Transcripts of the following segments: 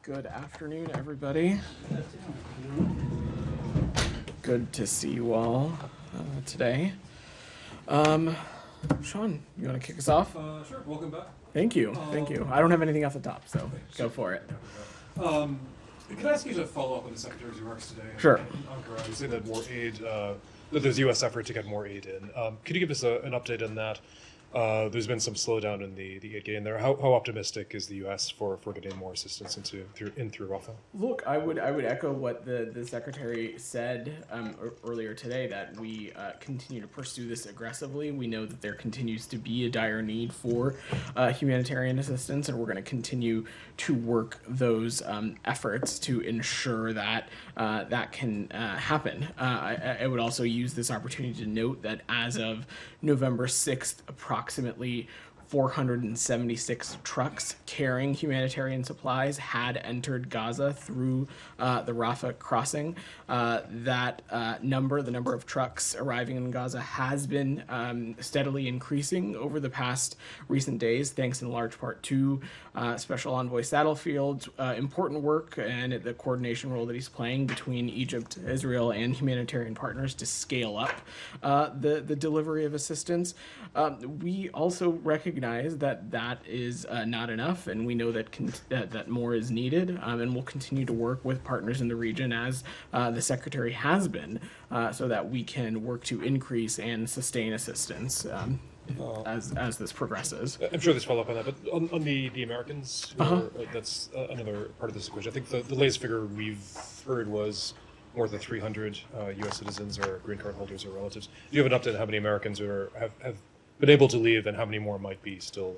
Good afternoon, everybody. Good to see you all today. Sean, you want to kick us off? Sure. Welcome back. Thank you. Thank you. I don't have anything off the top, so go for it. Can I ask you to follow up on the Secretary's remarks today? Sure. On Gaza, you say that more aid, that there's U.S. effort to get more aid in. Could you give us an update on that? There's been some slowdown in the aid getting there. How optimistic is the U.S. for getting more assistance through Rafa? Look, I would echo what the Secretary said earlier today, that we continue to pursue this aggressively. We know that there continues to be a dire need for humanitarian assistance, and we're going to continue to work those efforts to ensure that that can happen. I would also use this opportunity to note that as of November 6th, approximately 476 trucks carrying humanitarian supplies had entered Gaza through the Rafa crossing. That number, the number of trucks arriving in Gaza, has been steadily increasing over the past recent days, thanks in large part to Special Envoy Sattlefield's important work and the coordination role that he's playing between Egypt, Israel, and humanitarian partners to scale up the delivery of assistance. We also recognize that is not enough, and we know that that more is needed, and we'll continue to work with partners in the region, as the Secretary has been, so that we can work to increase and sustain assistance as this progresses. I'm sure there's follow-up on that, but on the Americans, that's another part of this equation. I think the latest figure we've heard was more than 300 U.S. citizens or green card holders or relatives. Do you have an update on how many Americans have been able to leave, and how many more might be still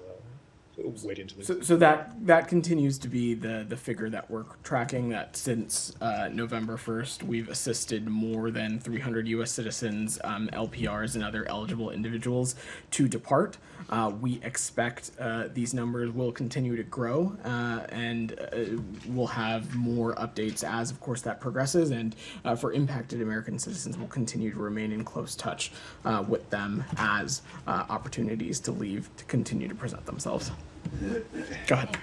waiting to leave? So that continues to be the figure that we're tracking, that since November 1st, we've assisted more than 300 U.S. citizens, LPRs, and other eligible individuals to depart. We expect these numbers will continue to grow, and we'll have more updates as, of course, that progresses. And for impacted American citizens, we'll continue to remain in close touch with them as opportunities to leave to continue to present themselves. Go ahead.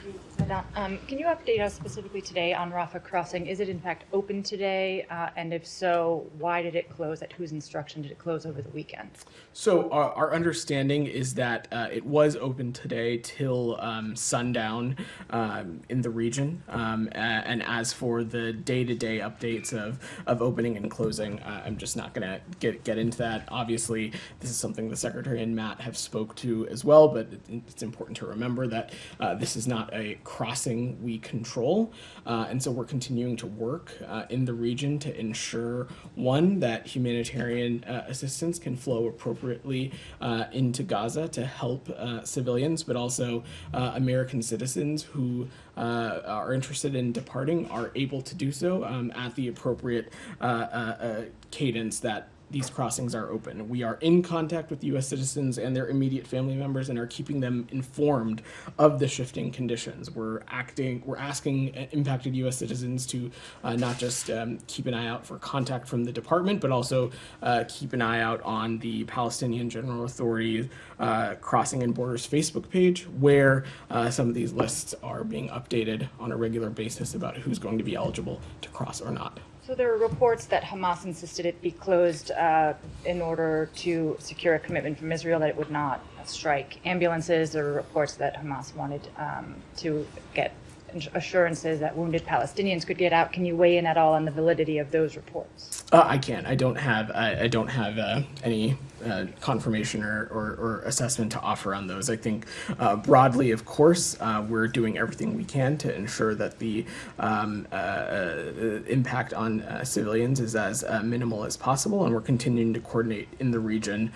Can you update us specifically today on Rafa crossing? Is it in fact open today? And if so, why did it close? At whose instruction did it close over the weekend? So our understanding is that it was open today till sundown in the region. And as for the day-to-day updates of opening and closing, I'm just not going to get into that. Obviously, this is something the Secretary and Matt have spoke to as well, but it's important to remember that this is not a crossing we control, and so we're continuing to work in the region to ensure, one, that humanitarian assistance can flow appropriately into Gaza to help civilians, but also American citizens who are interested in departing are able to do so at the appropriate cadence that these crossings are open. We are in contact with U.S. citizens and their immediate family members and are keeping them informed of the shifting conditions. We're asking impacted U.S. citizens to not just keep an eye out for contact from the department, but also keep an eye out on the Palestinian General Authority Crossing and Borders Facebook page, where some of these lists are being updated on a regular basis about who's going to be eligible to cross or not. So there are reports that Hamas insisted it be closed in order to secure a commitment from Israel that it would not strike ambulances. There are reports that Hamas wanted to get assurances that wounded Palestinians could get out. Can you weigh in at all on the validity of those reports? I can't. I don't have any confirmation or assessment to offer on those. I think broadly, of course, we're doing everything we can to ensure that the impact on civilians is as minimal as possible, and we're continuing to coordinate in the region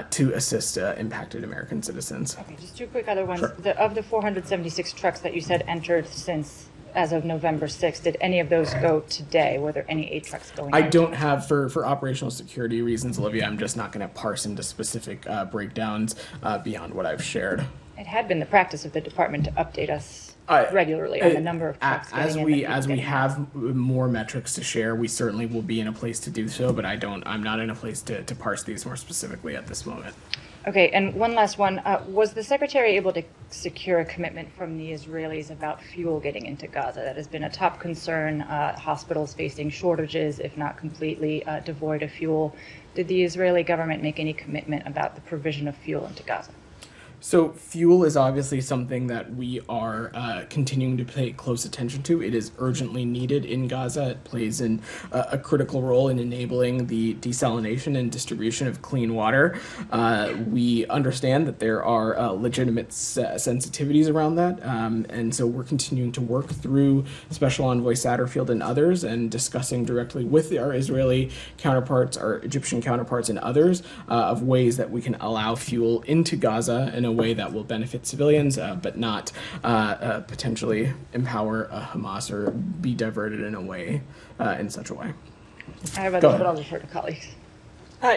to assist impacted American citizens. Okay, just two quick other ones. Sure. Of the 476 trucks that you said entered since as of November 6th, did any of those go today? Were there any aid trucks going I out? don't have, for operational security reasons, Olivia, I'm just not going to parse into specific breakdowns beyond what I've shared. It had been the practice of the department to update us regularly on the number of trucks as we have more metrics to share, we certainly will be in a place to do so, but I'm not in a place to parse these more specifically at this moment. Okay, and one last one. Was the Secretary able to secure a commitment from the Israelis about fuel getting into Gaza? That has been a top concern. Hospitals facing shortages, if not completely devoid of fuel. Did the Israeli government make any commitment about the provision of fuel into Gaza? So fuel is obviously something that we are continuing to pay close attention to. It is urgently needed in Gaza. It plays a critical role in enabling the desalination and distribution of clean water. We understand that there are legitimate sensitivities around that, and so we're continuing to work through Special Envoy Satterfield and others and discussing directly with our Israeli counterparts, our Egyptian counterparts, and others of ways that we can allow fuel into Gaza in a way that will benefit civilians, but not potentially empower Hamas or be diverted in a way, in such a way. I have others, but I'll defer to colleagues.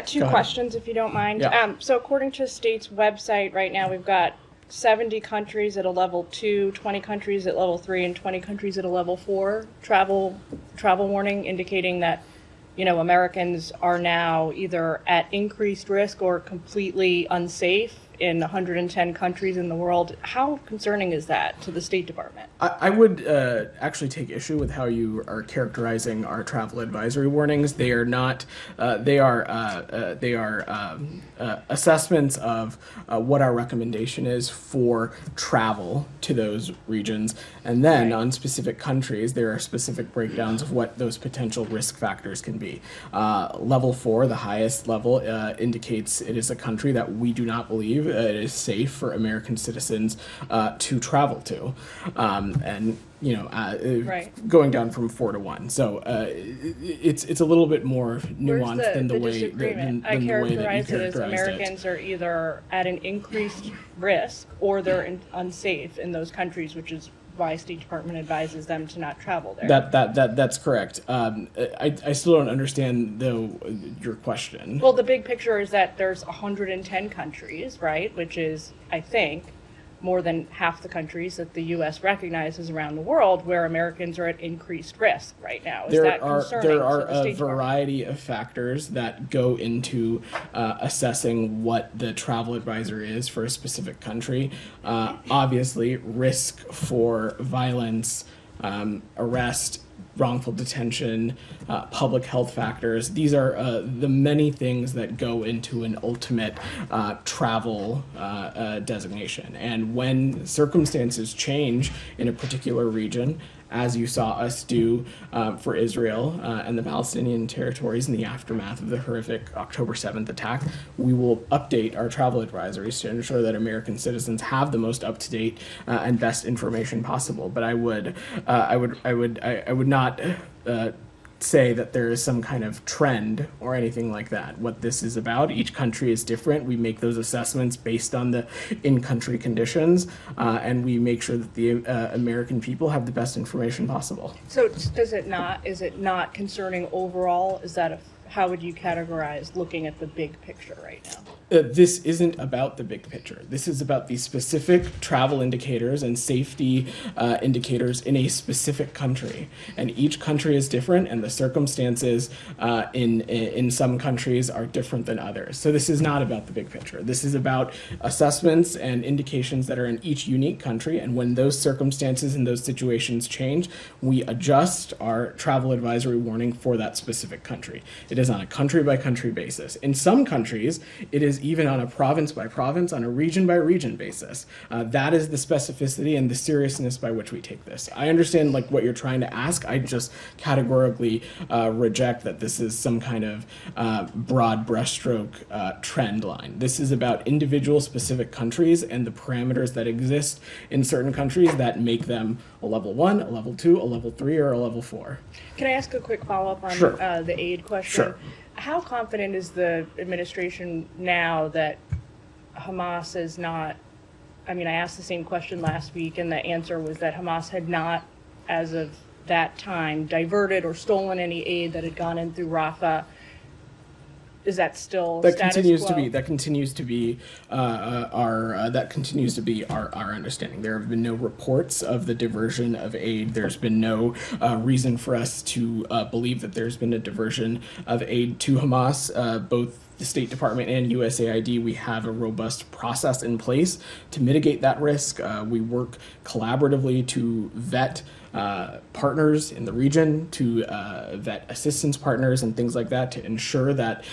Two questions, if you don't mind. Yeah. So according to the state's website right now, we've got 70 countries at a level 2, 20 countries at level 3, and 20 countries at a level 4 travel warning, indicating that, you know, Americans are now either at increased risk or completely unsafe in 110 countries in the world. How concerning is that to the State Department? I would actually take issue with how you are characterizing our travel advisory warnings. They are not. They are assessments of what our recommendation is for travel to those regions, and then on specific countries, there are specific breakdowns of what those potential risk factors can be. Level 4, the highest level, indicates it is a country that we do not believe it is safe for American citizens to travel to. And you know, going down from 4 to 1. So it's a little bit more nuanced than the way I characterize it as Americans are either at an increased risk or they're unsafe in those countries, which is why State Department advises them to not travel there. That's correct. I still don't understand though your question. Well, the big picture is that there's 110 countries, right, which is, I think, more than half the countries that the U.S. recognizes around the world where Americans are at increased risk right now. Is that concerning? There are to the State a variety of factors that go into assessing what the travel advisory is for a specific country. Obviously, risk for violence, arrest, wrongful detention, public health factors. These are the many things that go into an ultimate travel designation. And when circumstances change in a particular region, as you saw us do for Israel and the Palestinian territories in the aftermath of the horrific October 7th attack, we will update our travel advisories to ensure that American citizens have the most up-to-date and best information possible. But I would not say that there is some kind of trend or anything like that. What this is about, each country is different. We make those assessments based on the in-country conditions, and we make sure that the American people have the best information possible. So is it not concerning overall? How would you categorize looking at the big picture right now? This isn't about the big picture. This is about the specific travel indicators and safety indicators in a specific country. And each country is different, and the circumstances in some countries are different than others. So this is not about the big picture. This is about assessments and indications that are in each unique country. And when those circumstances and those situations change, we adjust our travel advisory warning for that specific country. It is on a country-by-country basis. In some countries, it is even on a province-by-province, on a region-by-region basis. That is the specificity and the seriousness by which we take this. I understand what you're trying to ask. I just categorically reject that this is some kind of broad brushstroke trend line. This is about individual specific countries and the parameters that exist in certain countries that make them a level 1, a level 2, a level 3, or a level 4. Can I ask a quick follow-up on Sure. The aid question? Sure. How confident is the administration now that Hamas is not, I asked the same question last week, and the answer was that Hamas had not, as of that time, diverted or stolen any aid that had gone in through Rafa. Is that still That status continues quo? to be our understanding. There have been no reports of the diversion of aid. There's been no reason for us to believe that there's been a diversion of aid to Hamas, both the State Department and USAID, we have a robust process in place to mitigate that risk. We work collaboratively to vet partners in the region, to vet assistance partners and things like that, to ensure that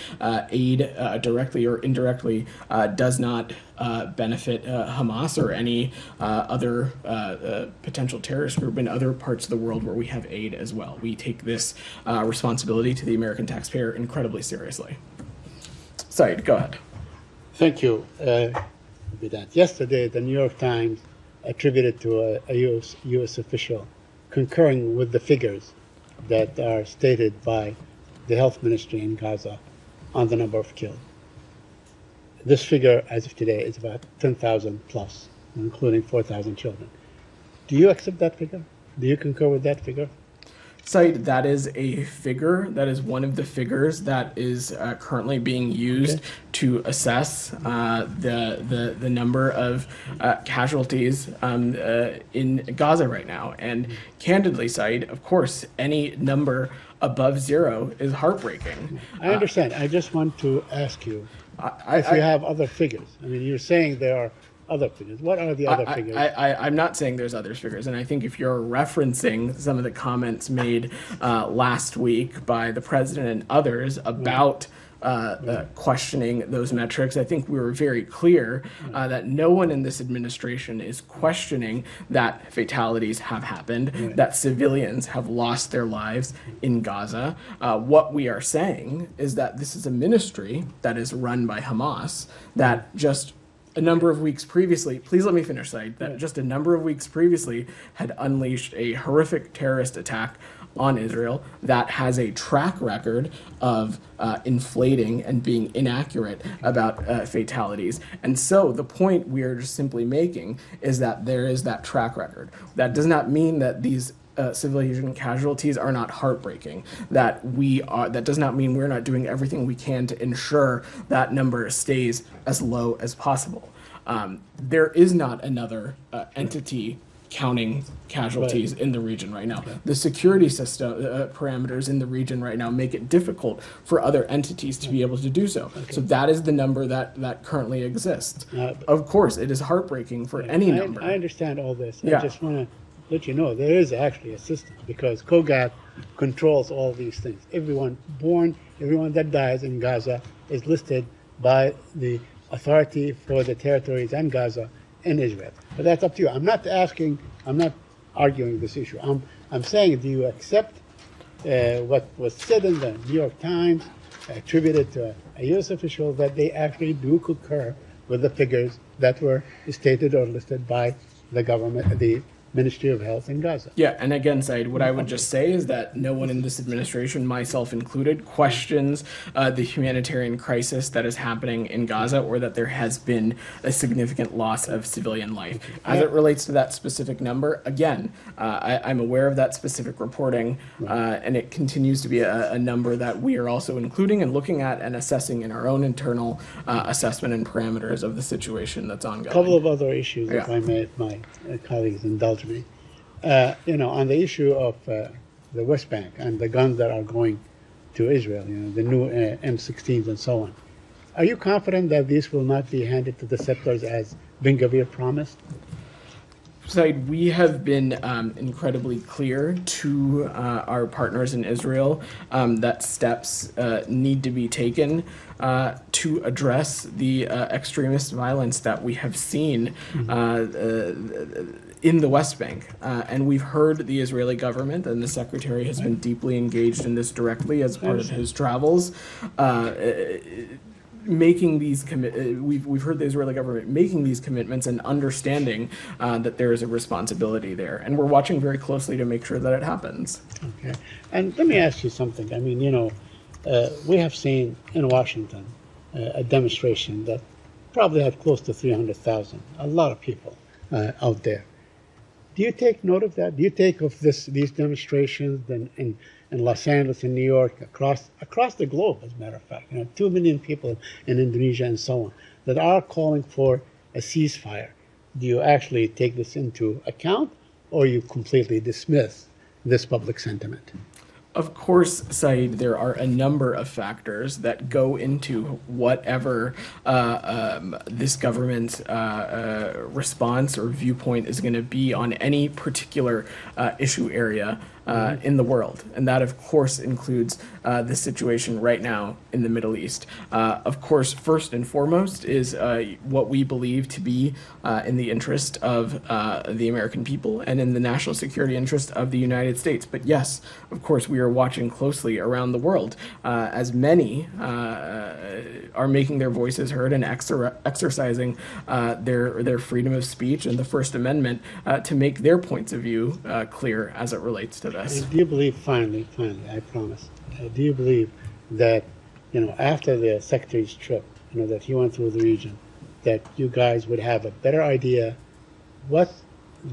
aid directly or indirectly does not benefit Hamas or any other potential terrorist group in other parts of the world where we have aid as well. We take this responsibility to the American taxpayer incredibly seriously. Said, go ahead. Thank you, Vedant. Yesterday, the New York Times attributed to a U.S. official concurring with the figures that are stated by the health ministry in Gaza on the number of killed. This figure, as of today, is about 10,000 plus, including 4,000 children. Do you accept that figure? Do you concur with that figure? Said, that is a figure. That is one of the figures that is currently being used to assess the number of casualties in Gaza right now. And candidly, Said, of course, any number above zero is heartbreaking. I understand. I just want to ask you if you have other figures. I mean, you're saying there are other figures. What are the other figures? I'm not saying there's other figures, and I think if you're referencing some of the comments made last week by the president and others about questioning those metrics, I think we were very clear that no one in this administration is questioning that fatalities have happened, that civilians have lost their lives in Gaza. What we are saying is that this is a ministry that is run by Hamas that just a number of weeks previously, please let me finish, Said, that just a number of weeks previously had unleashed a horrific terrorist attack on Israel that has a track record of inflating and being inaccurate about fatalities. And so the point we are just simply making is that there is that track record. That does not mean that these civilian casualties are not heartbreaking. That does not mean we're not doing everything we can to ensure that number stays as low as possible. There is not another entity counting casualties in the region right now. The security system parameters in the region right now make it difficult for other entities to be able to do so. So that is the number that currently exists. Of course, it is heartbreaking for any number. I understand all this. I just want to let you know there is actually a system because COGAT controls all these things. Everyone born, everyone that dies in Gaza is listed by the authority for the territories and Gaza in Israel. But that's up to you. I'm not arguing this issue. I'm saying, do you accept what was said in the New York Times, attributed to a U.S. official, that they actually do concur with the figures that were stated or listed by the government, the Ministry of Health in Gaza? Yeah, and again, Said, what I would just say is that no one in this administration, myself included, questions the humanitarian crisis that is happening in Gaza or that there has been a significant loss of civilian life. As it relates to that specific number, again, I'm aware of that specific reporting, and it continues to be a number that we are also including and looking at and assessing in our own internal assessment and parameters of the situation that's ongoing. A couple of other issues, if I may, my colleagues indulge me. On the issue of the West Bank and the guns that are going to Israel, the new M16s and so on, are you confident that these will not be handed to the settlers as Ben Gvir promised? Said, we have been incredibly clear to our partners in Israel that steps need to be taken to address the extremist violence that we have seen in the West Bank. And we've heard the Israeli government, and the Secretary has been deeply engaged in this directly as part of his travels. Making these we've heard the Israeli government making these commitments and understanding that there is a responsibility there, and we're watching very closely to make sure that it happens. Okay, and let me ask you something. I mean, we have seen in Washington a demonstration that probably had close to 300,000, a lot of people out there. Do you take note of that? Do you take of these demonstrations in Los Angeles, in New York, across the globe, as a matter of fact, 2 million people in Indonesia and so on, that are calling for a ceasefire? Do you actually take this into account, or you completely dismiss this public sentiment? Of course, Saeed, there are a number of factors that go into whatever this government's response or viewpoint is going to be on any particular issue area in the world. And that, of course, includes the situation right now in the Middle East. Of course, first and foremost is what we believe to be in the interest of the American people and in the national security interest of the United States. But yes, of course, we are watching closely around the world as many are making their voices heard and exercising their freedom of speech and the First Amendment to make their points of view clear as it relates to this. And do you believe, finally, I promise, do you believe that, after the Secretary's trip, that he went through the region, that you guys would have a better idea what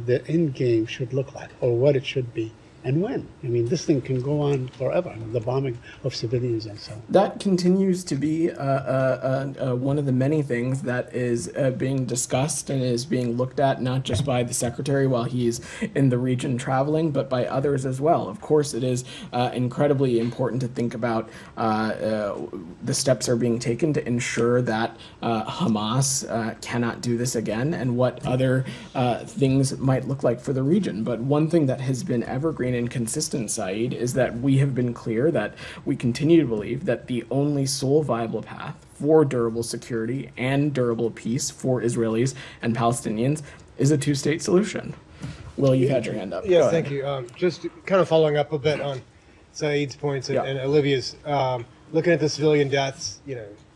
the end game should look like or what it should be and when? I mean, this thing can go on forever, the bombing of civilians and so on. That continues to be one of the many things that is being discussed and is being looked at, not just by the Secretary while he's in the region traveling, but by others as well. Of course, it is incredibly important to think about the steps are being taken to ensure that Hamas cannot do this again and what other things might look like for the region. But one thing that has been evergreen and consistent, Saeed, is that we have been clear that we continue to believe that the only sole viable path for durable security and durable peace for Israelis and Palestinians is a two-state solution. Will, you've had your hand up. Yes, thank you. Just kind of following up a bit on Saeed's points and Olivia's, looking at the civilian deaths,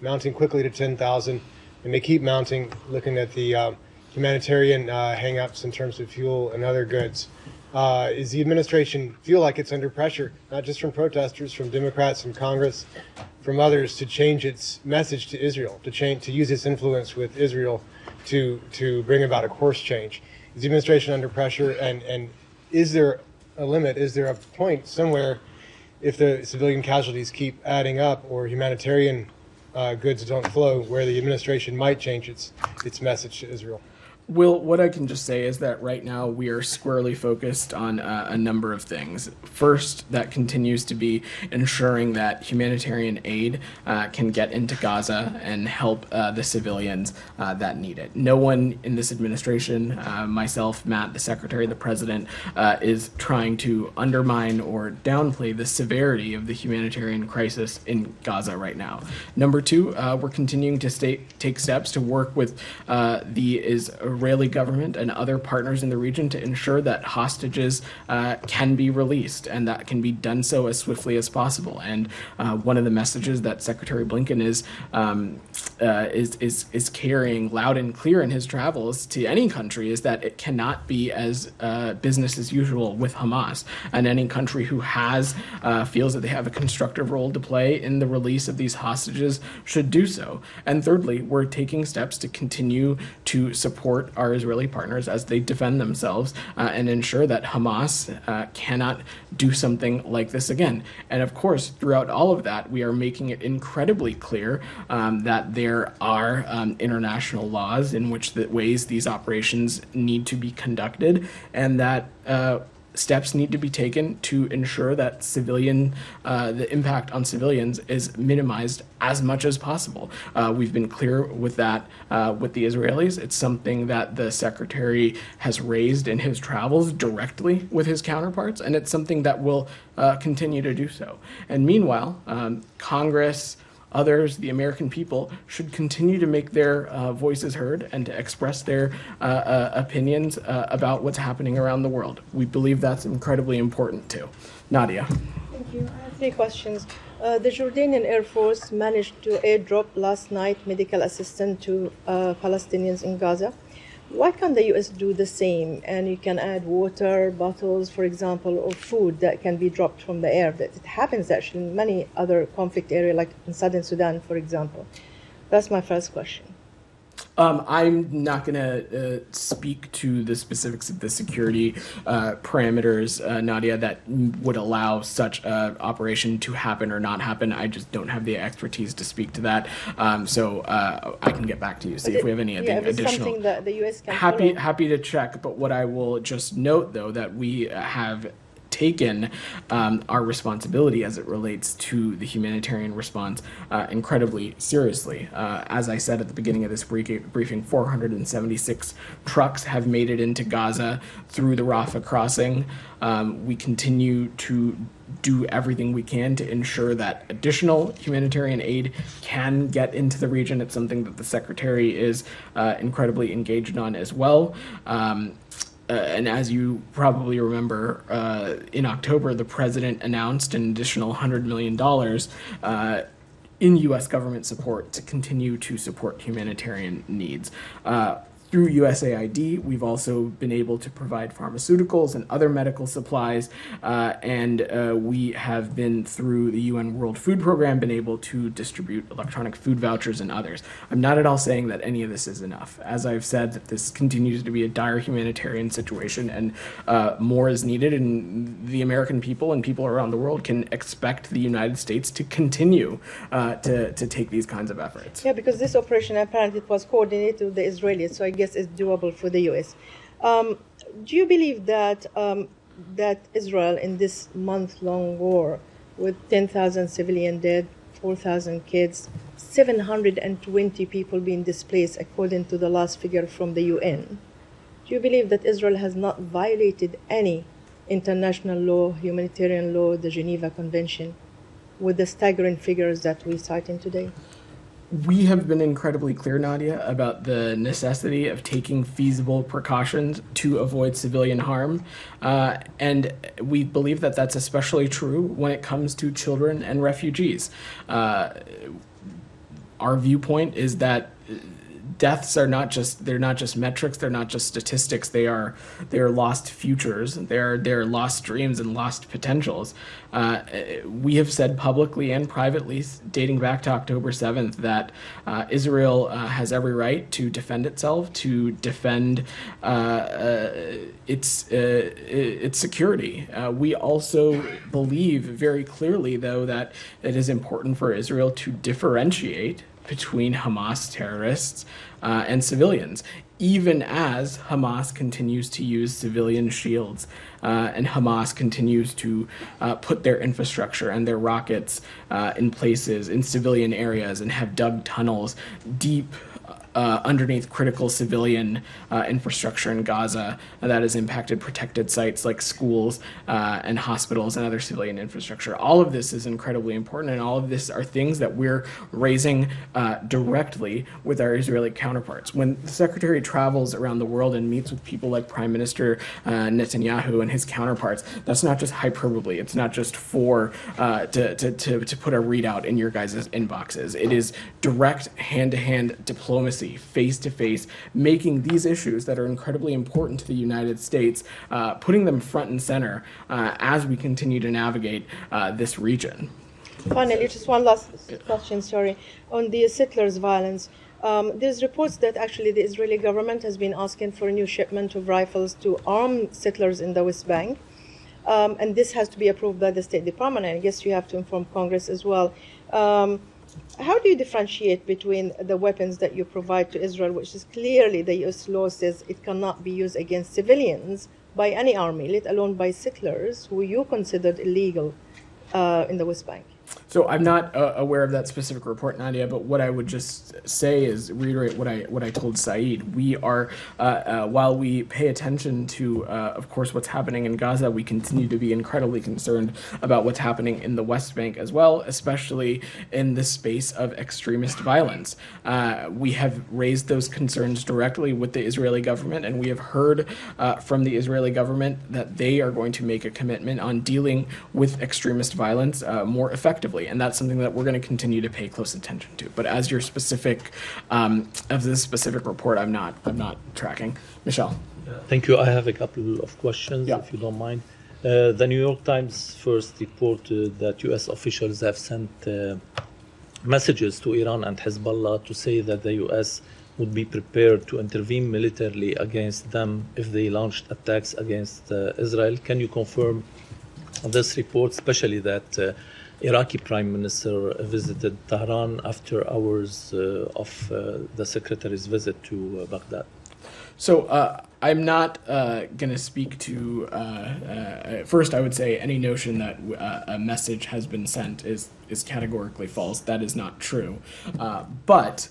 mounting quickly to 10,000, and they keep mounting, looking at the humanitarian hang-ups in terms of fuel and other goods. Is the administration feel like it's under pressure, not just from protesters, from Democrats, from Congress, from others, to change its message to Israel, to use its influence with Israel to bring about a course change? Is the administration under pressure, and is there a limit? Is there a point somewhere, if the civilian casualties keep adding up or humanitarian goods don't flow, where the administration might change its message to Israel? Will, what I can just say is that right now we are squarely focused on a number of things. First, that continues to be ensuring that humanitarian aid can get into Gaza and help the civilians that need it. No one in this administration, myself, Matt, the Secretary, the President, is trying to undermine or downplay the severity of the humanitarian crisis in Gaza right now. Number two, we're continuing to take steps to work with the Israeli government and other partners in the region to ensure that hostages can be released, and that can be done so as swiftly as possible. And one of the messages that Secretary Blinken is carrying loud and clear in his travels to any country is that it cannot be as business as usual with Hamas, and any country who feels that they have a constructive role to play in the release of these hostages should do so. And thirdly, we're taking steps to continue to support our Israeli partners as they defend themselves and ensure that Hamas cannot do something like this again. And of course, throughout all of that, we are making it incredibly clear that there are international laws in which the ways these operations need to be conducted, and that steps need to be taken to ensure that the impact on civilians is minimized as much as possible. We've been clear with that with the Israelis. It's something that the Secretary has raised in his travels directly with his counterparts, and it's something that will continue to do so. And meanwhile, Congress, others, the American people, should continue to make their voices heard and to express their opinions about what's happening around the world. We believe that's incredibly important too. Nadia. Thank you. I have three questions. The Jordanian Air Force managed to airdrop last night medical assistance to Palestinians in Gaza. Why can't the U.S. do the same? And you can add water bottles, for example, or food that can be dropped from the air. That it happens actually in many other conflict areas, like in southern Sudan, for example. That's my first question. I'm not going to speak to the specifics of the security parameters, Nadia, that would allow such an operation to happen or not happen. I just don't have the expertise to speak to that. So I can get back to you, see if we have anything additional. Something that the U.S. can happy to check, but what I will just note, though, that we have taken our responsibility as it relates to the humanitarian response incredibly seriously. As I said at the beginning of this briefing, 476 trucks have made it into Gaza through the Rafa crossing. We continue to do everything we can to ensure that additional humanitarian aid can get into the region. It's something that the Secretary is incredibly engaged on as well. And as you probably remember, in October, the President announced an additional $100 million in U.S. government support to continue to support humanitarian needs. Through USAID, we've also been able to provide pharmaceuticals and other medical supplies, and we have been, through the UN World Food Program, been able to distribute electronic food vouchers and others. I'm not at all saying that any of this is enough. As I've said, that this continues to be a dire humanitarian situation, and more is needed, and the American people and people around the world can expect the United States to continue to take these kinds of efforts. Yeah, because this operation apparently it was coordinated with the Israelis, so I guess it's doable for the U.S. Do you believe that that Israel, in this month-long war, with 10,000 civilian dead, 4,000 kids, 720 people being displaced, according to the last figure from the UN, do you believe that Israel has not violated any international law, humanitarian law, the Geneva Convention, with the staggering figures that we're citing today? We have been incredibly clear, Nadia, about the necessity of taking feasible precautions to avoid civilian harm. And we believe that that's especially true when it comes to children and refugees. Our viewpoint is that deaths are they're not just metrics, they're not just statistics, they're lost futures, they're lost dreams and lost potentials. We have said publicly and privately, dating back to October 7th, that Israel has every right to defend itself, to defend its security. We also believe very clearly, though, that it is important for Israel to differentiate between Hamas terrorists and civilians, even as Hamas continues to use civilian shields and Hamas continues to put their infrastructure and their rockets in places, in civilian areas, and have dug tunnels deep underneath critical civilian infrastructure in Gaza that has impacted protected sites like schools and hospitals and other civilian infrastructure. All of this is incredibly important, and all of this are things that we're raising directly with our Israeli counterparts. When the Secretary travels around the world and meets with people like Prime Minister Netanyahu and his counterparts, that's not just hyperbole. It's not just to put a readout in your guys' inboxes. It is direct hand-to-hand diplomacy, face-to-face, making these issues that are incredibly important to the United States, putting them front and center as we continue to navigate this region. Finally, just one last question, sorry. On the settlers' violence, there's reports that actually the Israeli government has been asking for a new shipment of rifles to arm settlers in the West Bank. And this has to be approved by the State Department, and I guess you have to inform Congress as well. How do you differentiate between the weapons that you provide to Israel, which is clearly the U.S. law says it cannot be used against civilians by any army, let alone by settlers who you considered illegal in the West Bank? So I'm not aware of that specific report, Nadia, but what I would just say is reiterate what I told Saeed. We are, while we pay attention to, of course, what's happening in Gaza, we continue to be incredibly concerned about what's happening in the West Bank as well, especially in the space of extremist violence. We have raised those concerns directly with the Israeli government, and we have heard from the Israeli government that they are going to make a commitment on dealing with extremist violence more effectively. And that's something that we're going to continue to pay close attention to. But as your specific, of this specific report, I'm not tracking. Michelle. Thank you. I have a couple of questions, if you don't mind. The New York Times first reported that U.S. officials have sent messages to Iran and Hezbollah to say that the U.S. would be prepared to intervene militarily against them if they launched attacks against Israel. Can you confirm this report, especially that Iraqi Prime Minister visited Tehran after hours of the Secretary's visit to Baghdad? So I'm not going to speak to, first I would say any notion that a message has been sent is categorically false. That is not true. But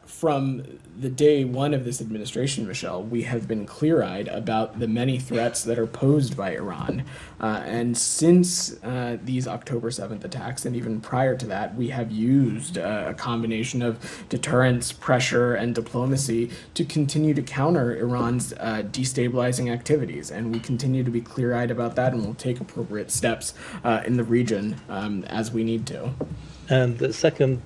from the day one of this administration, Michelle, we have been clear-eyed about the many threats that are posed by Iran. And since these October 7th attacks, and even prior to that, we have used a combination of deterrence, pressure, and diplomacy to continue to counter Iran's destabilizing activities. And we continue to be clear-eyed about that, and we'll take appropriate steps in the region as we need to. And second,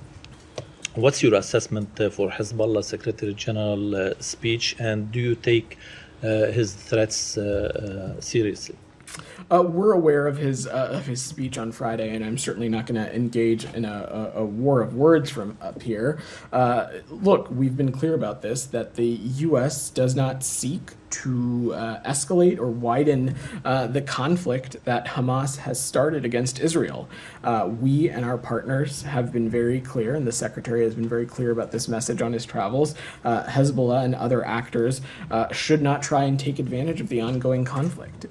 what's your assessment for Hezbollah Secretary General speech, and do you take his threats seriously? We're aware of his speech on Friday, and I'm certainly not going to engage in a war of words from up here. Look, we've been clear about this, that the U.S. does not seek to escalate or widen the conflict that Hamas has started against Israel. We and our partners have been very clear, and the Secretary has been very clear about this message on his travels. Hezbollah and other actors should not try and take advantage of the ongoing conflict.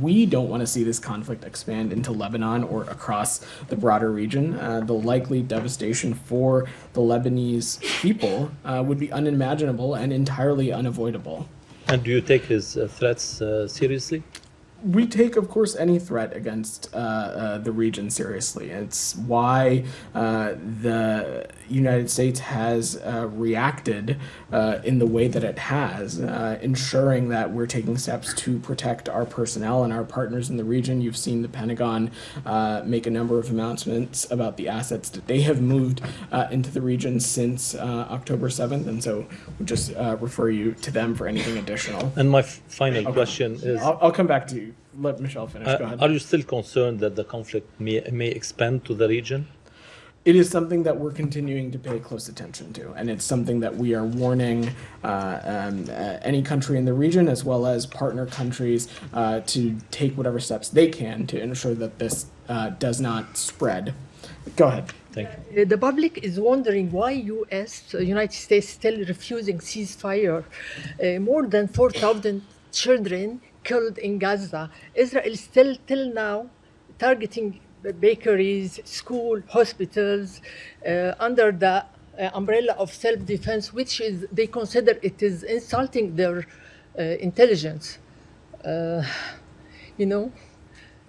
We don't want to see this conflict expand into Lebanon or across the broader region. The likely devastation for the Lebanese people would be unimaginable and entirely unavoidable. And do you take his threats seriously? We take, of course, any threat against the region seriously. It's why the United States has reacted in the way that it has, ensuring that we're taking steps to protect our personnel and our partners in the region. You've seen the Pentagon make a number of announcements about the assets that they have moved into the region since October 7th, and so we just refer you to them for anything additional. And my final question is... I'll come back to you. Let Michelle finish. Go ahead. Are you still concerned that the conflict may expand to the region? It is something that we're continuing to pay close attention to, and it's something that we are warning any country in the region as well as partner countries to take whatever steps they can to ensure that this does not spread. Go ahead. Thank you. The public is wondering why United States still refusing ceasefire. More than 4,000 children killed in Gaza. Israel is still till now targeting bakeries, school, hospitals under the umbrella of self-defense, which is they consider it is insulting their intelligence.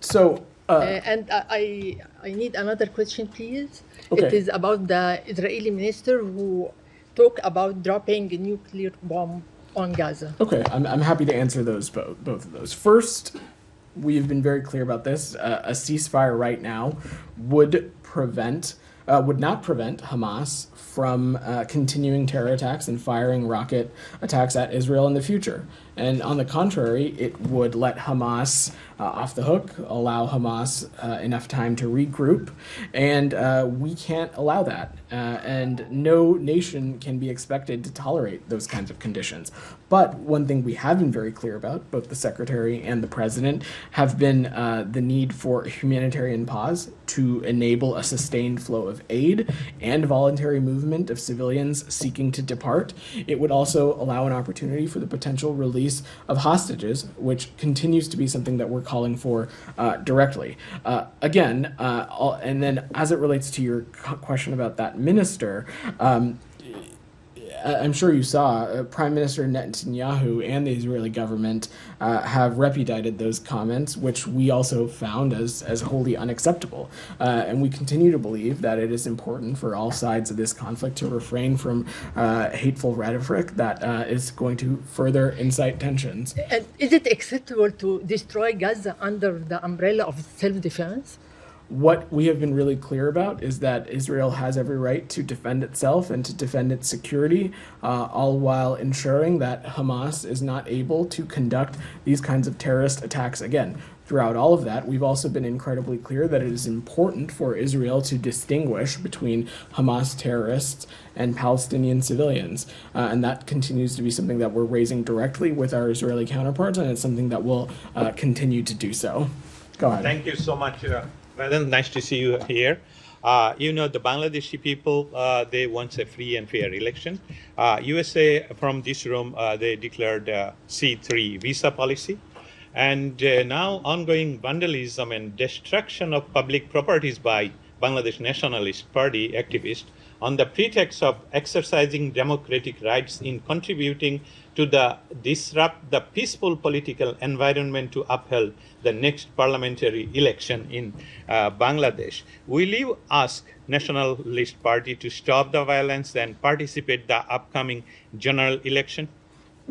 So. And I need another question, please. Okay. It is about the Israeli minister who talked about dropping a nuclear bomb on Gaza. Okay, I'm happy to answer those both of those. First, we have been very clear about this. A ceasefire right now would not prevent Hamas from continuing terror attacks and firing rocket attacks at Israel in the future. And on the contrary, it would let Hamas off the hook, allow Hamas enough time to regroup, and we can't allow that. And no nation can be expected to tolerate those kinds of conditions. But one thing we have been very clear about, both the Secretary and the President, have been the need for a humanitarian pause to enable a sustained flow of aid and voluntary movement of civilians seeking to depart. It would also allow an opportunity for the potential release of hostages, which continues to be something that we're calling for directly. And then as it relates to your question about that minister, I'm sure you saw Prime Minister Netanyahu and the Israeli government have repudiated those comments, which we also found as wholly unacceptable. And we continue to believe that it is important for all sides of this conflict to refrain from hateful rhetoric that is going to further incite tensions. And is it acceptable to destroy Gaza under the umbrella of self-defense? What we have been really clear about is that Israel has every right to defend itself and to defend its security, all while ensuring that Hamas is not able to conduct these kinds of terrorist attacks again. Throughout all of that, we've also been incredibly clear that it is important for Israel to distinguish between Hamas terrorists and Palestinian civilians. And that continues to be something that we're raising directly with our Israeli counterparts, and it's something that will continue to do so. Go ahead. Thank you so much. Vedant, nice to see you here. The Bangladeshi people, they want a free and fair election. USA, from this room, they declared C3 visa policy. And now ongoing vandalism and destruction of public properties by Bangladesh Nationalist Party activists on the pretext of exercising democratic rights in contributing to disrupt the peaceful political environment to uphold the next parliamentary election in Bangladesh. Will you ask Nationalist Party to stop the violence and participate the upcoming general election?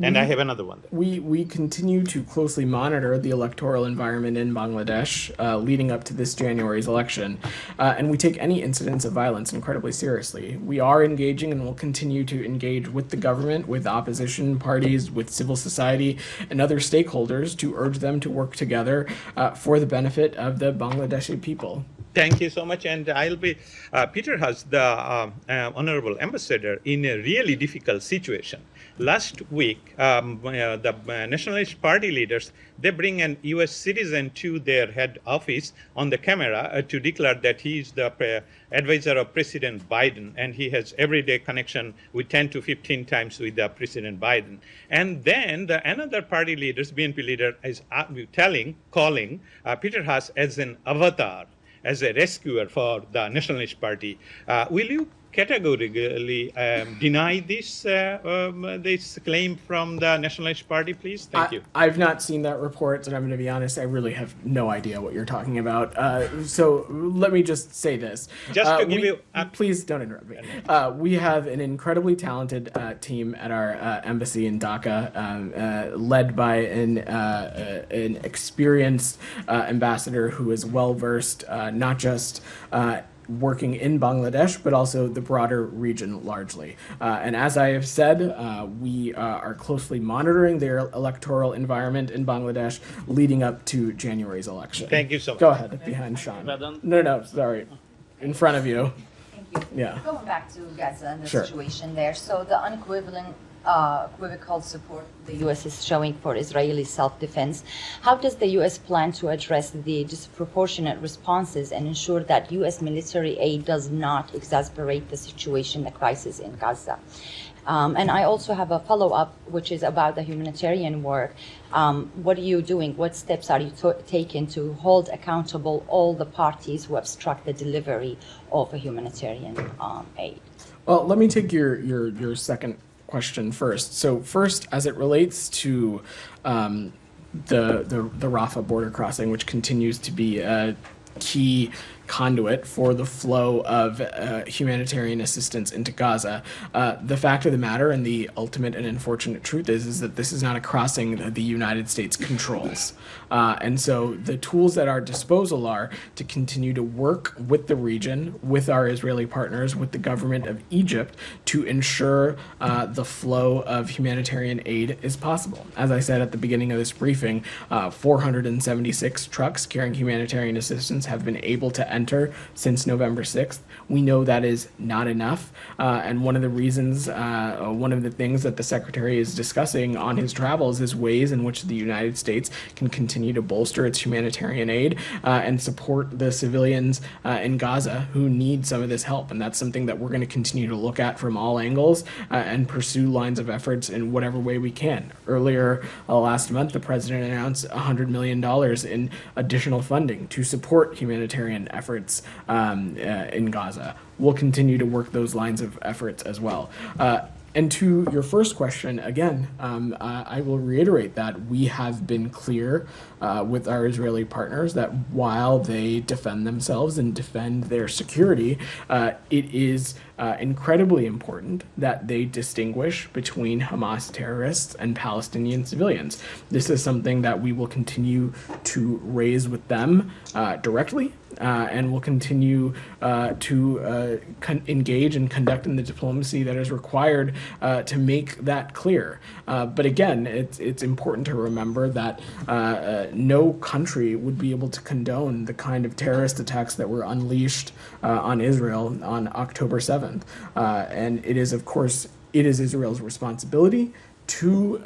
And I have another one. We continue to closely monitor the electoral environment in Bangladesh leading up to this January's election, and we take any incidents of violence incredibly seriously. We are engaging and will continue to engage with the government, with opposition parties, with civil society, and other stakeholders to urge them to work together for the benefit of the Bangladeshi people. Thank you so much. And I'll be, Peter has the Honorable Ambassador in a really difficult situation. Last week, the Nationalist Party leaders, they bring an U.S. citizen to their head office on the camera to declare that he is the advisor of President Biden, and he has everyday connection with 10 to 15 times with President Biden. And then another party leaders, BNP leader, is calling Peter Haas as an avatar, as a rescuer for the Nationalist Party. Will you categorically deny this claim from the Nationalist Party, please? Thank you. I've not seen that report, and I'm going to be honest, I really have no idea what you're talking about. So let me just say this. Just to give you... please don't interrupt me. We have an incredibly talented team at our embassy in Dhaka, led by an experienced ambassador who is well-versed, not just working in Bangladesh, but also the broader region largely. And as I have said, we are closely monitoring their electoral environment in Bangladesh leading up to January's election. Thank you so much. Go ahead, behind Sean. No, sorry. In front of you. Thank you. Yeah. Going back to Gaza and the Sure. situation there, so the unequivocal support the U.S. is showing for Israeli self-defense. How does the U.S. plan to address the disproportionate responses and ensure that U.S. military aid does not exacerbate the situation, the crisis in Gaza? And I also have a follow-up, which is about the humanitarian work. What are you doing? What steps are you taking to hold accountable all the parties who obstruct the delivery of a humanitarian aid? Well, let me take your second question first. So first, as it relates to the Rafa border crossing, which continues to be a key conduit for the flow of humanitarian assistance into Gaza. The fact of the matter and the ultimate and unfortunate truth is that this is not a crossing that the United States controls. And so the tools at our disposal are to continue to work with the region, with our Israeli partners, with the government of Egypt to ensure the flow of humanitarian aid is possible. As I said at the beginning of this briefing, 476 trucks carrying humanitarian assistance have been able to enter since November 6th. We know that is not enough, and one of the reasons, one of the things that the Secretary is discussing on his travels is ways in which the United States can continue to bolster its humanitarian aid and support the civilians in Gaza who need some of this help, and that's something that we're going to continue to look at from all angles and pursue lines of efforts in whatever way we can. Earlier last month, the President announced $100 million in additional funding to support humanitarian efforts in Gaza. We'll continue to work those lines of efforts as well. And to your first question, again, I will reiterate that we have been clear with our Israeli partners that while they defend themselves and defend their security, it is incredibly important that they distinguish between Hamas terrorists and Palestinian civilians. This is something that we will continue to raise with them directly, and will continue to engage and conduct in the diplomacy that is required to make that clear. But again, it's important to remember that no country would be able to condone the kind of terrorist attacks that were unleashed on Israel on October 7th. And it is, of course, Israel's responsibility to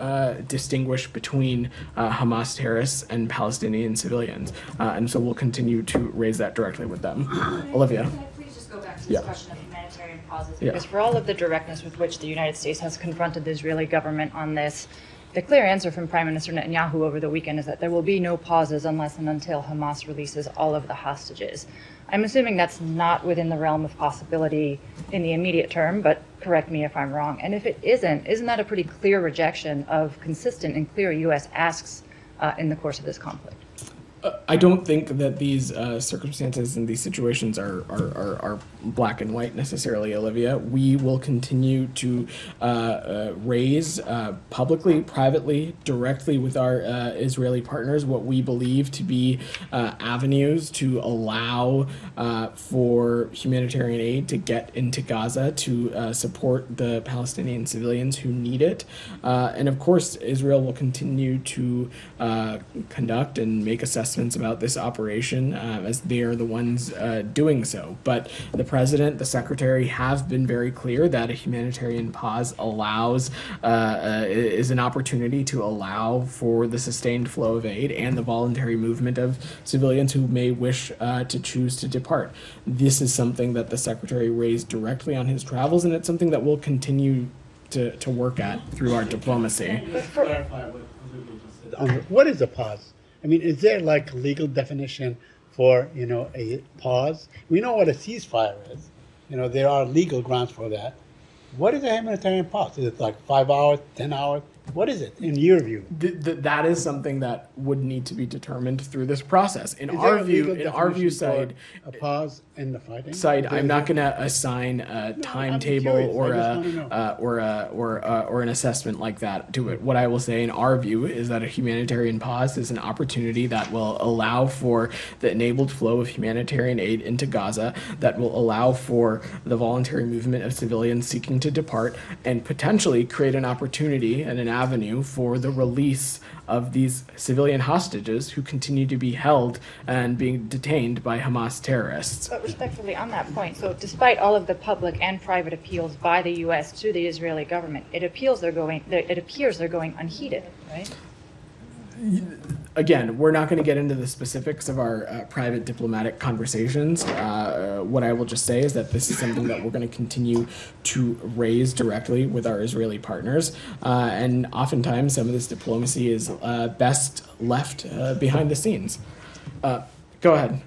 distinguish between Hamas terrorists and Palestinian civilians. And so we'll continue to raise that directly with them. Olivia. Can I please to this Yeah. question of humanitarian pauses, Yeah. because for all of the directness with which the United States has confronted the Israeli government on this, the clear answer from Prime Minister Netanyahu over the weekend is that there will be no pauses unless and until Hamas releases all of the hostages. I'm assuming that's not within the realm of possibility in the immediate term, but correct me if I'm wrong. And if it isn't that a pretty clear rejection of consistent and clear U.S. asks in the course of this conflict? I don't think that these circumstances and these situations are black and white necessarily, Olivia. We will continue to raise publicly, privately, directly with our Israeli partners what we believe to be avenues to allow for humanitarian aid to get into Gaza to support the Palestinian civilians who need it. And of course, Israel will continue to conduct and make assessments about this operation as they are the ones doing so. But the president, the secretary have been very clear that a humanitarian pause allows, is an opportunity to allow for the sustained flow of aid and the voluntary movement of civilians who may wish to choose to depart. This is something that the secretary raised directly on his travels, and it's something that we'll continue to work at through our diplomacy. What is a pause? I mean, is there like a legal definition for, a pause? We know what a ceasefire is. There are legal grounds for that. What is a humanitarian pause? Is it like 5 hours, 10 hours? What is it in your view? That is something that would need to be determined through this process. In Is our there a view, legal Said, definition for a pause in the fighting? Said, I'm not going to assign a timetable or an assessment like that to it. What I will say in our view is that a humanitarian pause is an opportunity that will allow for the enabled flow of humanitarian aid into Gaza, that will allow for the voluntary movement of civilians seeking to depart, and potentially create an opportunity and an avenue for the release of these civilian hostages who continue to be held and being detained by Hamas terrorists. But respectfully, on that point, so despite all of the public and private appeals by the U.S. to the Israeli government, it appears they're going unheeded, right? Again, we're not going to get into the specifics of our private diplomatic conversations. What I will just say is that this is something that we're going to continue to raise directly with our Israeli partners. And oftentimes, some of this diplomacy is best left behind the scenes. Go ahead.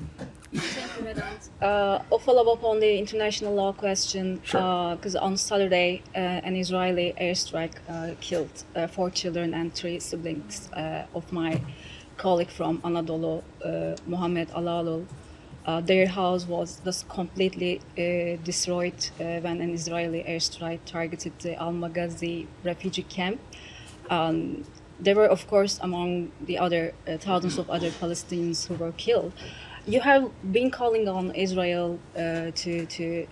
Thank you, Vedant. A follow-up on the international law question, because on Saturday, an Israeli airstrike killed 4 children and 3 siblings of my colleague from Anadolu, Mohammed Alalul. Their house was just completely destroyed when an Israeli airstrike targeted the Al-Maghazi refugee camp. They were, of course, among the other thousands of other Palestinians who were killed. You have been calling on Israel to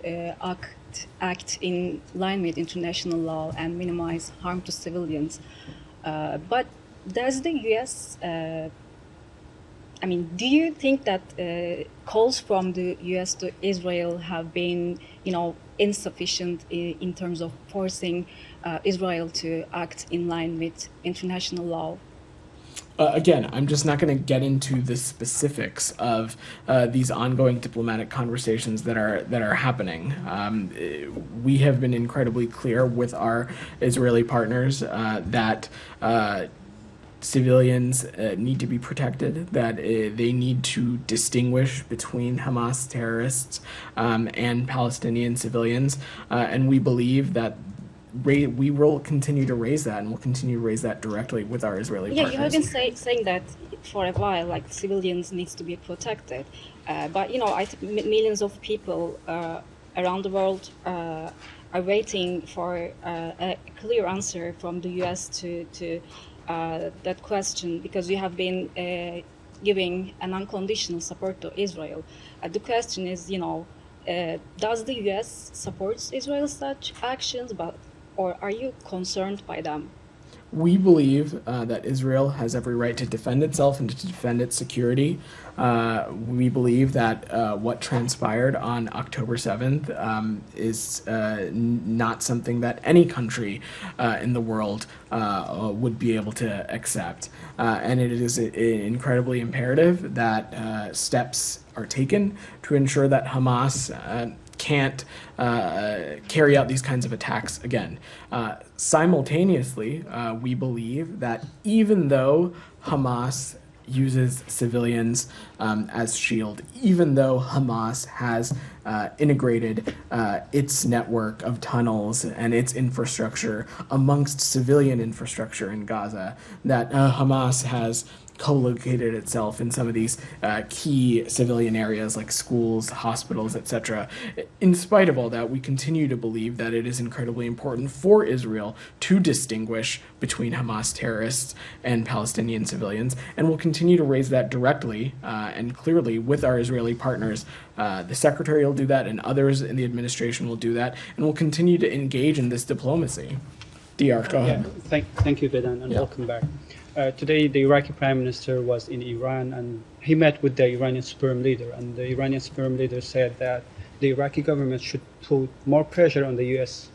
act in line with international law and minimize harm to civilians. But does the U.S. Do you think that calls from the U.S. to Israel have been, insufficient in terms of forcing Israel to act in line with international law? Again, I'm just not going to get into the specifics of these ongoing diplomatic conversations that are happening. We have been incredibly clear with our Israeli partners that civilians need to be protected, that they need to distinguish between Hamas terrorists and Palestinian civilians, and we believe that we will continue to raise that, and we'll continue to raise that directly with our Israeli partners. Yeah, you have been saying that for a while, like civilians needs to be protected. But I think millions of people around the world are waiting for a clear answer from the U.S. to that question, because you have been giving an unconditional support to Israel. The question is, does the U.S. support Israel's such actions, or are you concerned by them? We believe that Israel has every right to defend itself and to defend its security. We believe that what transpired on October 7th is not something that any country in the world would be able to accept. And it is incredibly imperative that steps are taken to ensure that Hamas can't carry out these kinds of attacks again. Simultaneously, we believe that even though Hamas uses civilians as shield, even though Hamas has integrated its network of tunnels and its infrastructure amongst civilian infrastructure in Gaza, that Hamas has co-located itself in some of these key civilian areas like schools, hospitals, etc. In spite of all that, we continue to believe that it is incredibly important for Israel to distinguish between Hamas terrorists and Palestinian civilians, and we'll continue to raise that directly and clearly with our Israeli partners. The Secretary will do that, and others in the administration will do that, and we'll continue to engage in this diplomacy. DR, go ahead. Thank you, Vedant, and welcome back. Today, the Iraqi Prime Minister was in Iran, and he met with the Iranian Supreme Leader. And the Iranian Supreme Leader said that the Iraqi government should put more pressure on the U.S.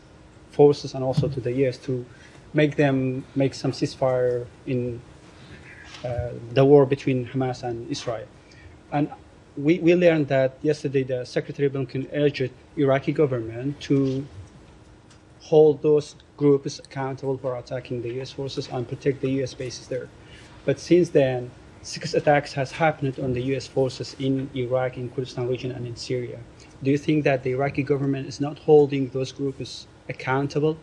forces and also to the U.S. to make them make some ceasefire in the war between Hamas and Israel. And we learned that yesterday the Secretary Blinken urged Iraqi government to hold those groups accountable for attacking the U.S. forces and protect the U.S. bases there. But since then, 6 attacks has happened on the U.S. forces in Iraq, in Kurdistan region, and in Syria. Do you think that the Iraqi government is not holding those groups accountable?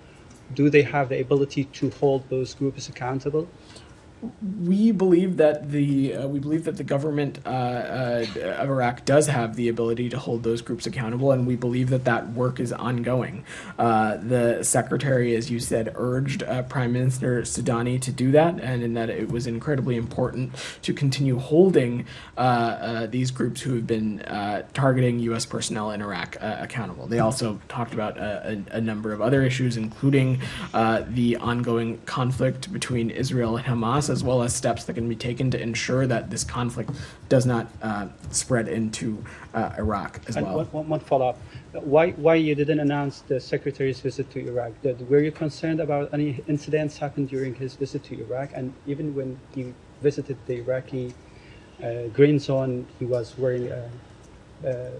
Do they have the ability to hold those groups accountable? We believe that the government of Iraq does have the ability to hold those groups accountable, and we believe that work is ongoing. The Secretary, as you said, urged Prime Minister Sudani to do that, and in that it was incredibly important to continue holding these groups who have been targeting U.S. personnel in Iraq accountable. They also talked about a number of other issues, including the ongoing conflict between Israel and Hamas, as well as steps that can be taken to ensure that this conflict does not spread into Iraq as well. One follow-up. Why you didn't announce the Secretary's visit to Iraq? Were you concerned about any incidents happened during his visit to Iraq? And even when he visited the Iraqi green zone, he was wearing a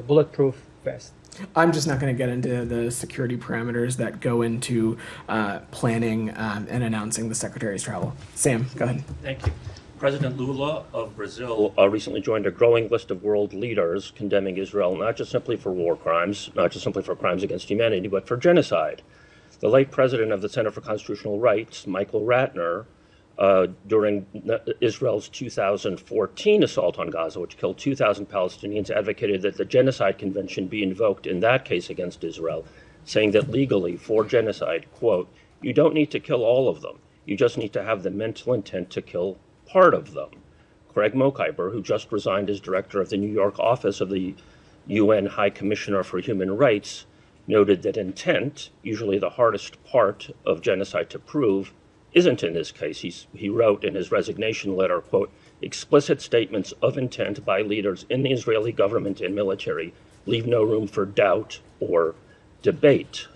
bulletproof vest. I'm just not going to get into the security parameters that go into planning and announcing the Secretary's travel. Sam, go ahead. Thank you. President Lula of Brazil recently joined a growing list of world leaders condemning Israel, not just simply for war crimes, not just simply for crimes against humanity, but for genocide. The late president of the Center for Constitutional Rights, Michael Ratner, during Israel's 2014 assault on Gaza, which killed 2,000 Palestinians, advocated that the Genocide Convention be invoked in that case against Israel, saying that legally, for genocide, quote, you don't need to kill all of them. You just need to have the mental intent to kill part of them. Craig Mokhiber, who just resigned as director of the New York office of the UN High Commissioner for Human Rights, noted that intent, usually the hardest part of genocide to prove, isn't in this case. He wrote in his resignation letter, quote, explicit statements of intent by leaders in the Israeli government and military leave no room for doubt or debate.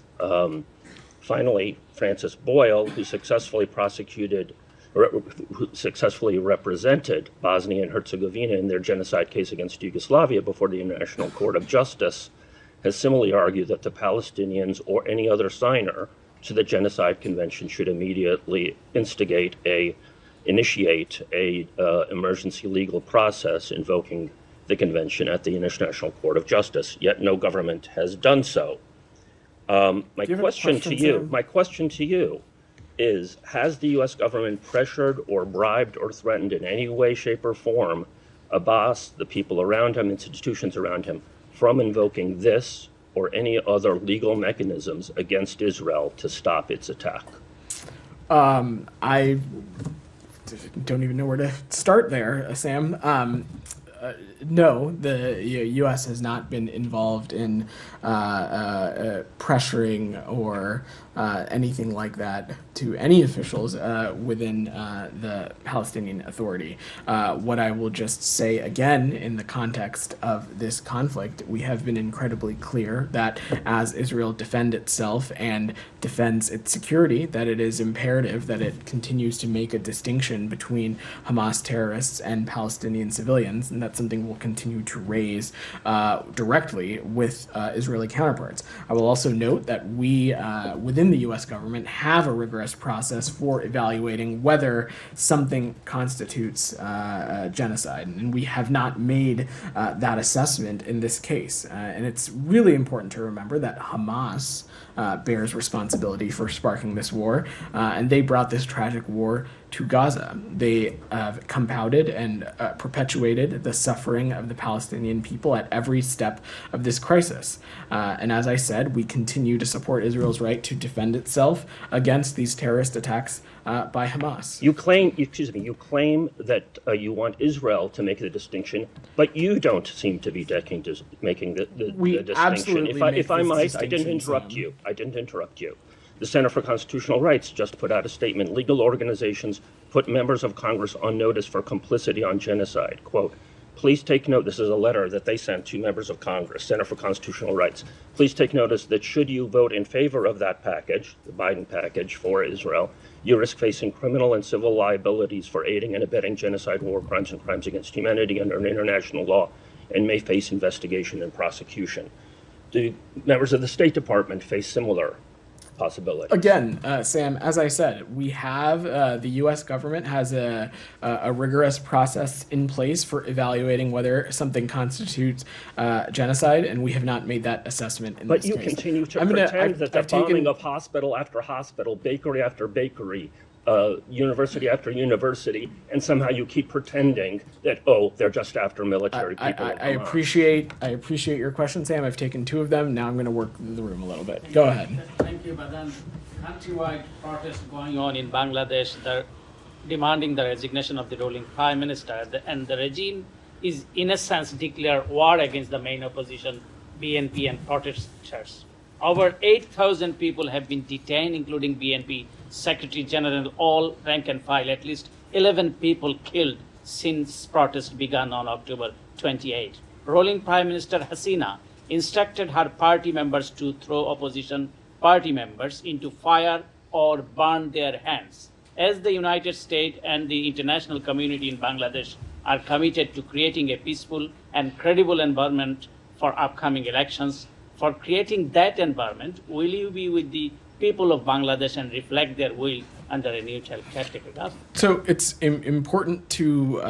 Finally, Francis Boyle, who successfully represented Bosnia and Herzegovina in their genocide case against Yugoslavia before the International Court of Justice, has similarly argued that the Palestinians or any other signer to the Genocide Convention should immediately initiate a emergency legal process invoking the convention at the International Court of Justice. Yet no government has done so. My question to you is: has the U.S. government pressured or bribed or threatened in any way, shape, or form Abbas, the people around him, institutions around him, from invoking this or any other legal mechanisms against Israel to stop its attack? I don't even know where to start there, Sam. No, the U.S. has not been involved in pressuring or anything like that to any officials within the Palestinian Authority. What I will just say again, in the context of this conflict, we have been incredibly clear that as Israel defends itself and defends its security, that it is imperative that it continues to make a distinction between Hamas terrorists and Palestinian civilians, and that that's something we'll continue to raise directly with Israeli counterparts. I will also note that we, within the U.S. government, have a rigorous process for evaluating whether something constitutes genocide, and we have not made that assessment in this case. And it's really important to remember that Hamas bears responsibility for sparking this war, and they brought this tragic war to Gaza. They have compounded and perpetuated the suffering of the Palestinian people at every step of this crisis. And as I said, we continue to support Israel's right to defend itself against these terrorist attacks by Hamas. You claim that you want Israel to make the distinction, but you don't seem to be making the distinction. Absolutely If I might, I didn't interrupt you. The Center for Constitutional Rights just put out a statement. Legal organizations put members of Congress on notice for complicity on genocide. Quote, please take note, this is a letter that they sent to members of Congress, Center for Constitutional Rights. Please take notice that should you vote in favor of that package, the Biden package for Israel, you risk facing criminal and civil liabilities for aiding and abetting genocide, war crimes, and crimes against humanity under international law, and may face investigation and prosecution. Do members of the State Department face similar possibility? Again, Sam, as I said, we have the U.S. government has a rigorous process in place for evaluating whether something constitutes genocide, and we have not made that assessment in this case. But you continue to pretend that the bombing of hospital after hospital, bakery after bakery, university after university, and somehow you keep pretending that, they're just after military people. I appreciate your question, Sam. I've taken two of them. Now I'm going to work the room a little bit. Go ahead. Thank you, but then countrywide protests going on in Bangladesh, they're demanding the resignation of the ruling prime minister, and the regime is, in a sense, declared war against the main opposition, BNP, and protesters. Over 8,000 people have been detained, including BNP Secretary General, all rank and file. At least 11 people killed since protests began on October 28. Ruling Prime Minister Hasina instructed her party members to throw opposition party members into fire or burn their hands. As the United States and the international community in Bangladesh are committed to creating a peaceful and credible environment for upcoming elections, for creating that environment, will you be with the people of Bangladesh and reflect their will under a neutral caretaker government? So it's important to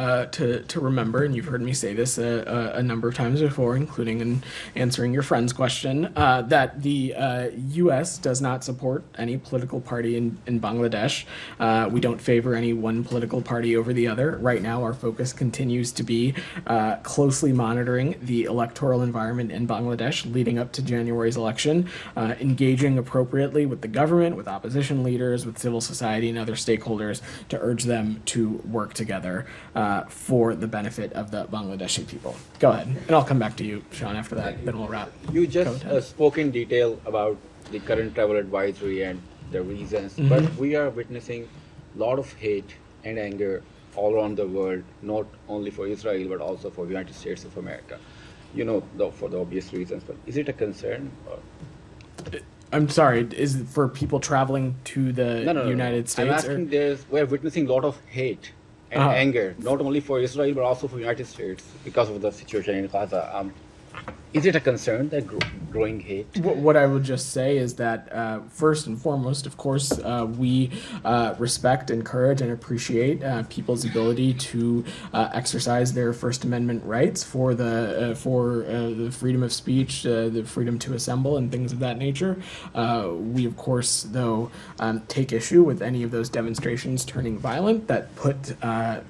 remember, and you've heard me say this a number of times before, including in answering your friend's question, that the U.S. does not support any political party in Bangladesh. We don't favor any one political party over the other. Right now, our focus continues to be closely monitoring the electoral environment in Bangladesh leading up to January's election, engaging appropriately with the government, with opposition leaders, with civil society, and other stakeholders to urge them to work together for the benefit of the Bangladeshi people. Go ahead, and I'll come back to you, Sean, after that, then we'll wrap. You just spoke in detail about the current travel advisory and the reasons, but we are witnessing a lot of hate and anger all around the world, not only for Israel, but also for the United States of America. For the obvious reasons, but is it a concern? I'm sorry, is it for people traveling to the United States? I'm asking, we're witnessing a lot of hate and anger, not only for Israel, but also for the United States because of the situation in Gaza. Is it a concern, that growing hate? What I would just say is that, first and foremost, of course, we respect, encourage, and appreciate people's ability to exercise their First Amendment rights for the freedom of speech, the freedom to assemble, and things of that nature. We, of course, though, take issue with any of those demonstrations turning violent that put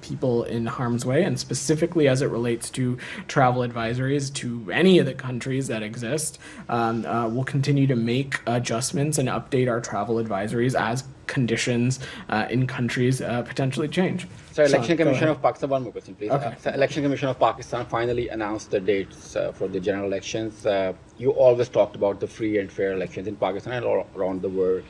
people in harm's way, and specifically as it relates to travel advisories to any of the countries that exist. We'll continue to make adjustments and update our travel advisories as conditions in countries potentially change. So, Election Commission of Pakistan, one more question, please. Okay. Election Commission of Pakistan finally announced the dates for the general elections. You always talked about the free and fair elections in Pakistan and all around the world.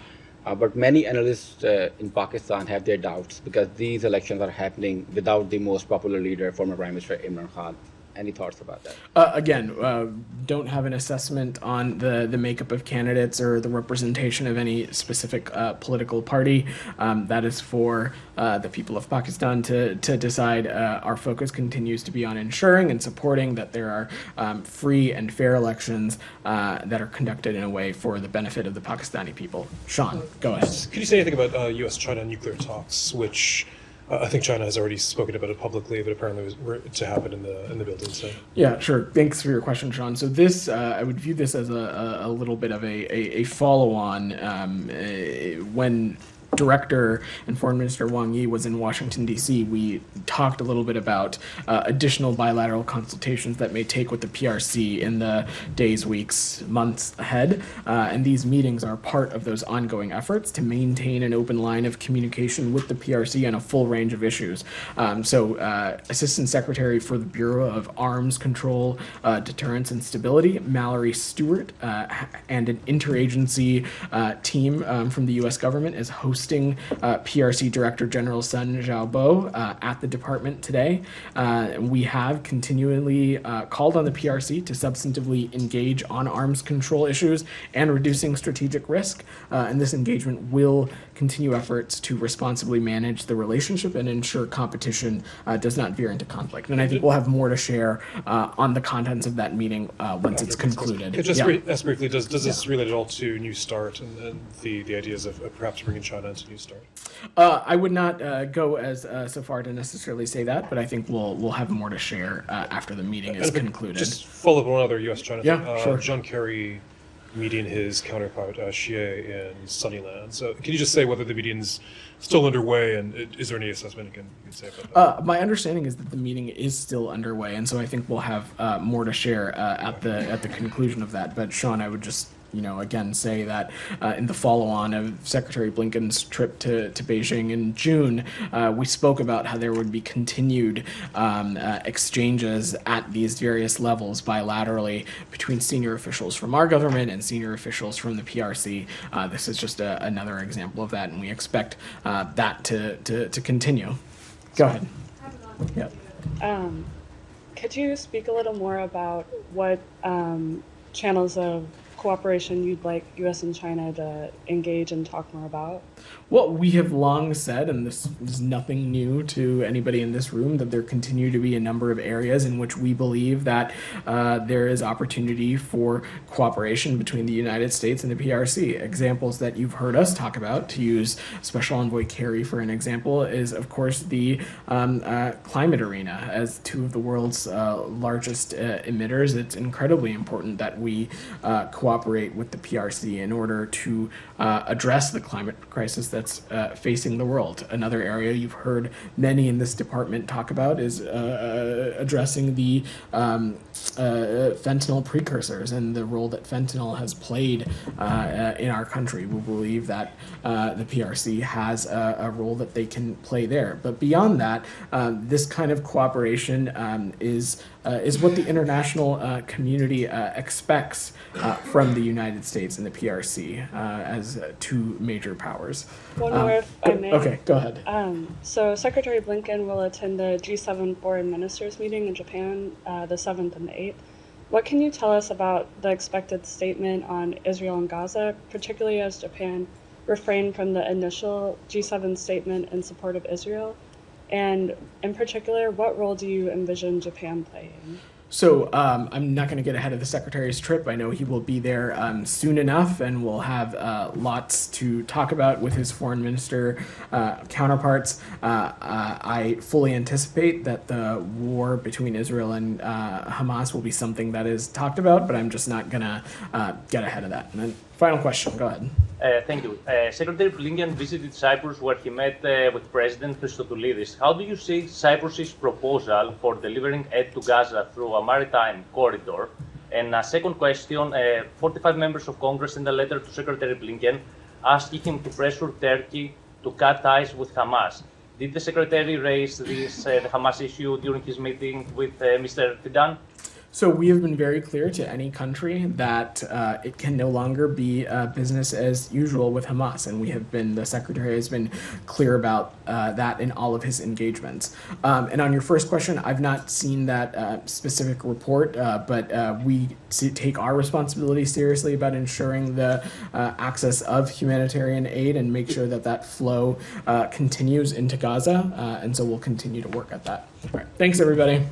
But many analysts in Pakistan have their doubts because these elections are happening without the most popular leader, former Prime Minister Imran Khan. Any thoughts about that? Again, don't have an assessment on the makeup of candidates or the representation of any specific political party. That is for the people of Pakistan to decide. Our focus continues to be on ensuring and supporting that there are free and fair elections that are conducted in a way for the benefit of the Pakistani people. Sean, go ahead. Could you say anything about U.S.-China nuclear talks, which I think China has already spoken about it publicly, but apparently were to happen in the building. So. Yeah, sure. Thanks for your question, Sean. So this, I would view this as a little bit of a follow-on when Director and Foreign Minister Wang Yi was in Washington, D.C., we talked a little bit about additional bilateral consultations that may take with the PRC in the days, weeks, months ahead. And these meetings are part of those ongoing efforts to maintain an open line of communication with the PRC on a full range of issues. Assistant Secretary for the Bureau of Arms Control, Deterrence and Stability, Mallory Stewart, and an interagency team from the U.S. government is hosting PRC Director General Sun Xiaobo at the department today. We have continually called on the PRC to substantively engage on arms control issues and reducing strategic risk. And this engagement will continue efforts to responsibly manage the relationship and ensure competition does not veer into conflict. And I think we'll have more to share on the contents of that meeting once it's concluded. Just ask briefly, does this relate at all to New START and the ideas of perhaps bringing China into New START? I would not go as so far to necessarily say that, but I think we'll have more to share after the meeting is concluded. Just follow up on one other U.S.-China thing. Sure. John Kerry meeting his counterpart Xie in Sunnyland. So can you just say whether the meeting's still underway, and is there any assessment you can say about that? My understanding is that the meeting is still underway, and so I think we'll have more to share at the conclusion of that. But Sean, I would just again say that in the follow-on of Secretary Blinken's trip to Beijing in June, we spoke about how there would be continued exchanges at these various levels bilaterally between senior officials from our government and senior officials from the PRC. This is just another example of that, and we expect that to continue. Go ahead. Yeah. Could you speak a little more about what channels of cooperation you'd like U.S. and China to engage and talk more about? Well, we have long said, and this is nothing new to anybody in this room, that there continue to be a number of areas in which we believe that there is opportunity for cooperation between the United States and the PRC. Examples that you've heard us talk about, to use Special Envoy Kerry for an example, is of course the climate arena. As two of the world's largest emitters, it's incredibly important that we cooperate with the PRC in order to address the climate crisis that's facing the world. Another area you've heard many in this department talk about is addressing the fentanyl precursors and the role that fentanyl has played in our country. We believe that the PRC has a role that they can play there. But beyond that, this kind of cooperation is what the international community expects from the United States and the PRC as two major powers. One more, if I may. Okay, go ahead. So Secretary Blinken will attend the G7 foreign ministers meeting in Japan the 7th and the 8th. What can you tell us about the expected statement on Israel and Gaza, particularly as Japan refrained from the initial G7 statement in support of Israel? And in particular, what role do you envision Japan playing? So I'm not going to get ahead of the Secretary's trip. I know he will be there soon enough, and we'll have lots to talk about with his foreign minister counterparts. I fully anticipate that the war between Israel and Hamas will be something that is talked about, but I'm just not going to get ahead of that. And then final question, go ahead. Thank you. Secretary Blinken visited Cyprus where he met with President Christodoulidis. How do you see Cyprus's proposal for delivering aid to Gaza through a maritime corridor? And a second question, 45 members of Congress sent a letter to Secretary Blinken asking him to pressure Turkey to cut ties with Hamas. Did the Secretary raise this Hamas issue during his meeting with Mr. Vedant? So we have been very clear to any country that it can no longer be business as usual with Hamas, and the Secretary has been clear about that in all of his engagements. And on your first question, I've not seen that specific report, but we take our responsibility seriously about ensuring the access of humanitarian aid and make sure that that flow continues into Gaza, and so we'll continue to work at that. All right, thanks everybody.